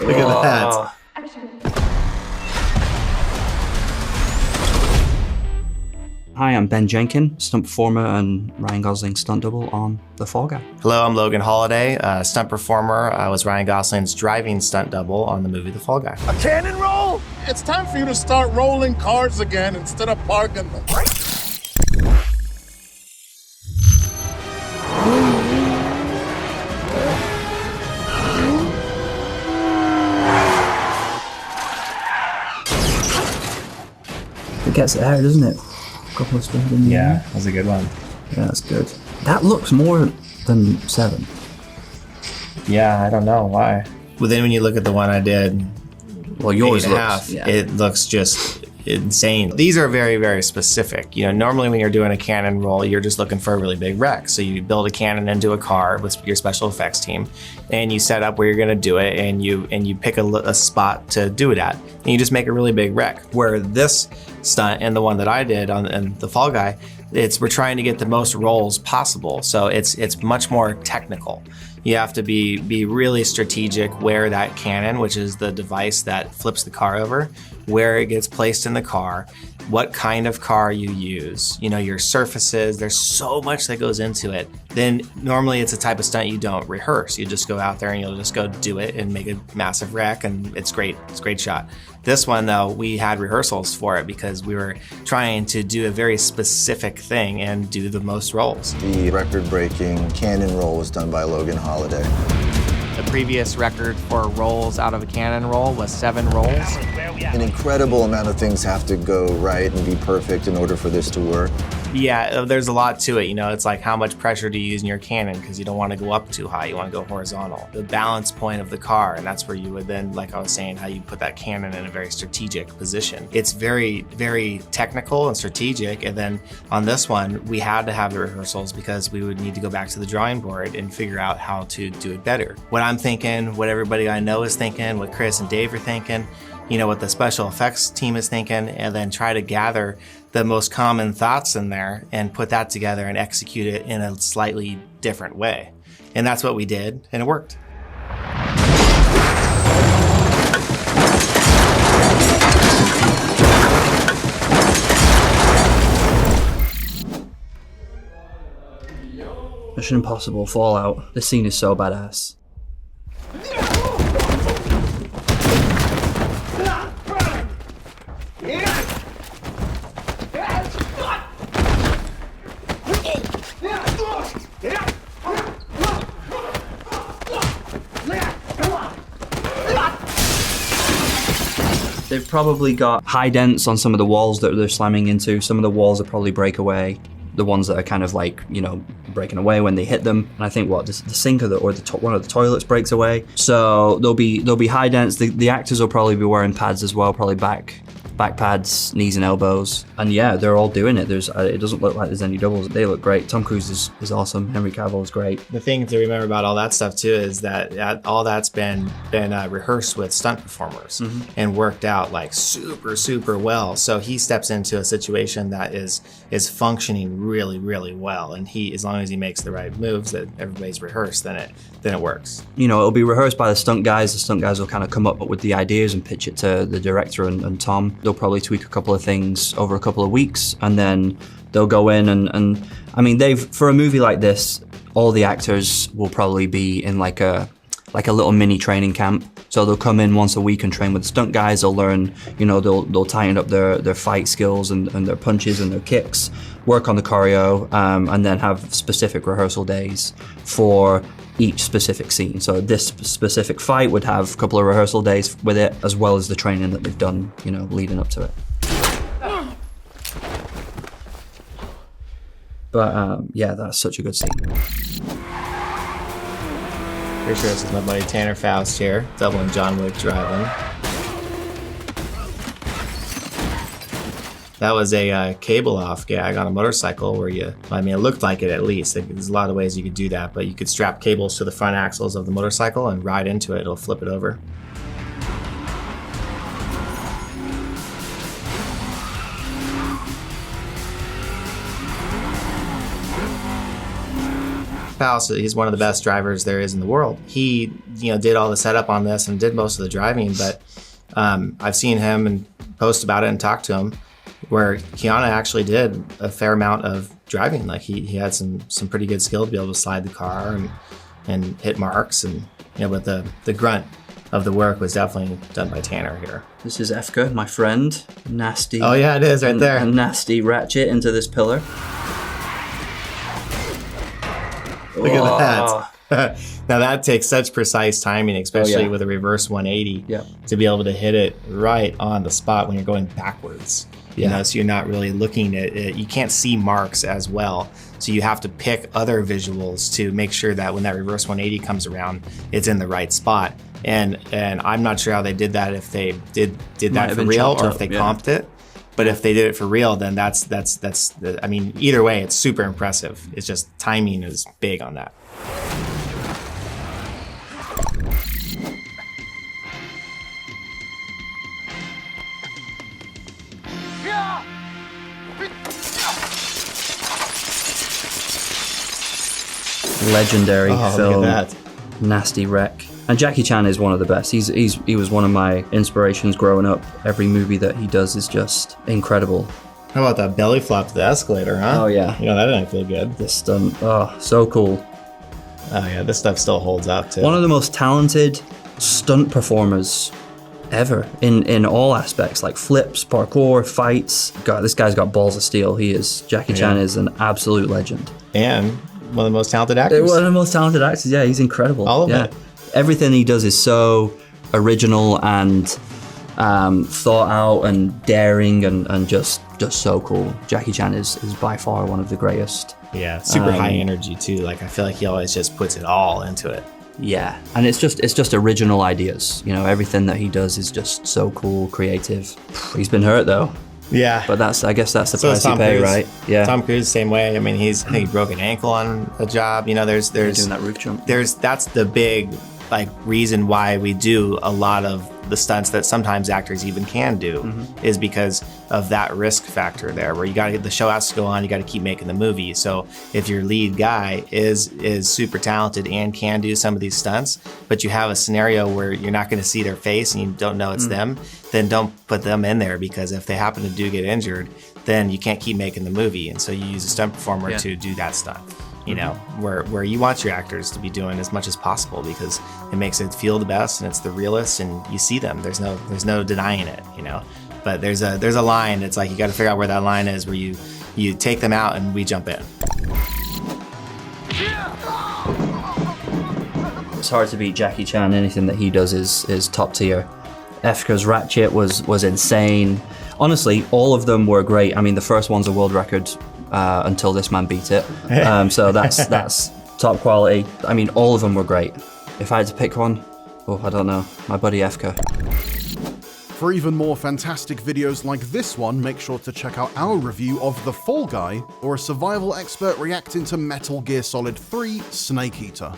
Look at that. Hi, I'm Ben Jenkins, stunt performer and Ryan Gosling stunt double on The Fall Guy. Hello, I'm Logan Holladay, stunt performer. I was Ryan Gosling's driving stunt double on the movie The Fall Guy. A cannon roll? It's time for you to start rolling cars again instead of parking them. It gets there, doesn't it? A couple of strings in there. Yeah, that was a good one. Yeah, that's good. That looks more than 7. Yeah, I don't know why. Well, then when you look at the one I did, Well, yours 8.5, looks, it looks just insane. These are very, very specific. You know, normally when you're doing a cannon roll, you're just looking for a really big wreck. So you build a cannon into a car with your special effects team, and you set up where you're gonna do it, and you pick a spot to do it at, and you just make a really big wreck. Where this stunt and the one that I did on The Fall Guy, we're trying to get the most rolls possible. So it's much more technical. You have to be really strategic where that cannon, which is the device that flips the car over, where it gets placed in the car, what kind of car you use, you know, your surfaces. There's so much that goes into it. Then normally it's a type of stunt you don't rehearse. You just go out there and you'll just go do it and make a massive wreck, and it's great. It's a great shot. This one though, we had rehearsals for it because we were trying to do a very specific thing and do the most rolls. The record-breaking cannon roll was done by Logan Holladay. The previous record for rolls out of a cannon roll was 7 rolls. An incredible amount of things have to go right and be perfect in order for this to work. Yeah, there's a lot to it. You know, it's like how much pressure do you use in your cannon, because you don't want to go up too high, you want to go horizontal. The balance point of the car, and that's where you would then, like I was saying, how you put that cannon in a very strategic position. It's very, very technical and strategic, and then on this one, we had to have the rehearsals because we would need to go back to the drawing board and figure out how to do it better. What I'm thinking, what everybody I know is thinking, what Chris and Dave are thinking, you know, what the special effects team is thinking, and then try to gather the most common thoughts in there and put that together and execute it in a slightly different way. And that's what we did, and it worked. Mission Impossible Fallout. This scene is so badass. They've probably got high dents on some of the walls that they're slamming into. Some of the walls will probably break away. The ones that are kind of like, you know, breaking away when they hit them. And I think the sink or one of the toilets breaks away. So there'll be high dents. The actors will probably be wearing pads as well, probably back pads, knees and elbows. And yeah, they're all doing it. It doesn't look like there's any doubles. They look great. Tom Cruise is awesome. Henry Cavill is great. The thing to remember about all that stuff too is that all that's been rehearsed with stunt performers and worked out like super, super well. So he steps into a situation that is functioning really, really well. And as long as he makes the right moves that everybody's rehearsed, then it works. You know, it'll be rehearsed by the stunt guys. The stunt guys will kind of come up with the ideas and pitch it to the director and Tom. They'll probably tweak a couple of things over a couple of weeks, and then they'll go in and I mean, for a movie like this, all the actors will probably be in like a little mini training camp. So they'll come in once a week and train with the stunt guys. They'll learn, you know, they'll tighten up their fight skills and their punches and their kicks, work on the choreo, and then have specific rehearsal days for each specific scene. So this specific fight would have a couple of rehearsal days with it, as well as the training that they've done, you know, leading up to it. But yeah, that's such a good scene. Pretty sure this is my buddy Tanner Faust here, doubling John Wick driving. That was a cable off gag on a motorcycle where it looked like it at least. There's a lot of ways you could do that, but you could strap cables to the front axles of the motorcycle and ride into it. It'll flip it over. Palace, he's one of the best drivers there is in the world. He, did all the setup on this and did most of the driving, but I've seen him and post about it and talk to him where Keanu actually did a fair amount of driving. Like he had some pretty good skill to be able to slide the car and hit marks, and but the grunt of the work was definitely done by Tanner here. This is Efka, my friend. Nasty. Oh yeah, it is right there. A nasty ratchet into this pillar. Look at that. Now that takes such precise timing, especially with a reverse 180, to be able to hit it right on the spot when you're going backwards. So you're not really looking at it. You can't see marks as well. So you have to pick other visuals to make sure that when that reverse 180 comes around, it's in the right spot. And I'm not sure how they did that, if they did that for real or if they comped it. But if they did it for real, then that's I mean, either way, it's super impressive. It's just timing is big on that. Legendary film. Look at that. Nasty wreck. And Jackie Chan is one of the best. He was one of my inspirations growing up. Every movie that he does is just incredible. How about that belly flop to the escalator, huh? Oh yeah. That didn't feel good. This stunt, so cool. Oh yeah, this stuff still holds up too. One of the most talented stunt performers ever in all aspects, like flips, parkour, fights. God, this guy's got balls of steel. Jackie Chan is an absolute legend. And one of the most talented actors. One of the most talented actors, yeah, he's incredible. All of it. Everything he does is so original and thought out and daring and just so cool. Jackie Chan is by far one of the greatest. Yeah, super high energy too. Like I feel like he always just puts it all into it. Yeah, and it's just original ideas. Everything that he does is just so cool, creative. He's been hurt though. Yeah, but I guess that's the price you pay, right? Yeah. Tom Cruise, same way. I mean, I think he broke an ankle on a job. There's doing that roof jump. That's the big reason why we do a lot of the stunts that sometimes actors even can do, is because of that risk factor there, where the show has to go on, you got to keep making the movie. So if your lead guy is super talented and can do some of these stunts, but you have a scenario where you're not going to see their face and you don't know it's them, then don't put them in there, because if they happen to get injured, then you can't keep making the movie. And so you use a stunt performer to do that stunt. Where you want your actors to be doing as much as possible, because it makes it feel the best and it's the realest, and you see them. There's no denying it, But there's a line. It's like you got to figure out where that line is, where you take them out and we jump in. It's hard to beat Jackie Chan. Anything that he does is top tier. Efka's Ratchet was insane. Honestly, all of them were great. I mean, the first one's a world record. Until this man beat it. So that's top quality. I mean, all of them were great. If I had to pick one, I don't know. My buddy Efka. For even more fantastic videos like this one, make sure to check out our review of The Fall Guy, or a survival expert reacting to Metal Gear Solid 3 Snake Eater.